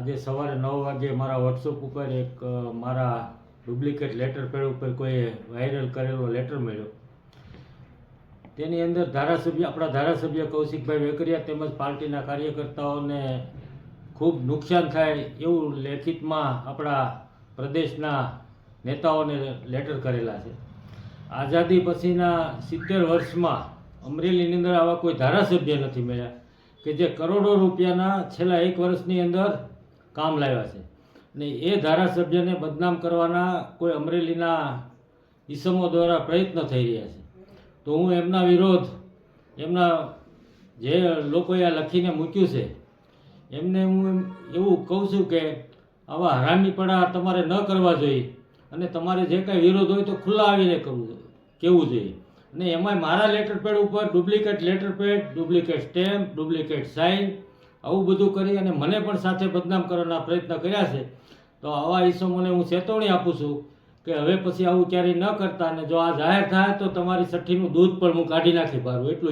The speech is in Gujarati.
આજે સવારે 9 વાગે મારા વોટ્સઅપ ઉપર એક મારા ડુપ્લિકેટ લેટર પેડ ઉપર કોઈ વાયરલ કરેલો લેટર મળ્યો. તેની અંદર આપણા ધારાસભ્ય કૌશિકભાઈ વેકરિયા તેમજ પાર્ટીના કાર્યકર્તાઓને ખૂબ નુકસાન થાય એવું લેખિતમાં આપણા પ્રદેશના નેતાઓને લેટર કરેલા છે. આઝાદી પછીના 70 વર્ષમાં અમરેલીની અંદર આવા કોઈ ધારાસભ્ય નથી મળ્યા કે જે કરોડો રૂપિયાના છેલ્લા 1 વર્ષની અંદર કામ લાવ્યા છે. અને એ ધારાસભ્યને બદનામ કરવાના કોઈ અમરેલીના ઈસમો દ્વારા પ્રયત્ન થઈ રહ્યા છે. તો હું એમના વિરોધ, એમના જે લોકોએ આ લખીને મૂક્યું છે એમને હું એવું કહું છું કે આવા હરામીપણા તમારે ન કરવા જોઈએ અને તમારે જે કાંઈ વિરોધ હોય તો ખુલ્લા આવીને કહેવું જોઈએ. અને એમાંય મારા લેટર પેડ ઉપર duplicate letter pad, duplicate stamp, duplicate sign આવું બધું કરી અને મને પણ સાથે બદનામ કરવાના પ્રયત્ન કર્યા છે. તો આવા ઈસમોને હું ચેતવણી આપું છું કે હવે પછી આવું ક્યારેય ન કરતા, અને જો આ જાહેર થાય તો તમારી સઠ્ઠીનું દૂધ પણ હું કાઢી નાખી પાડું એટલું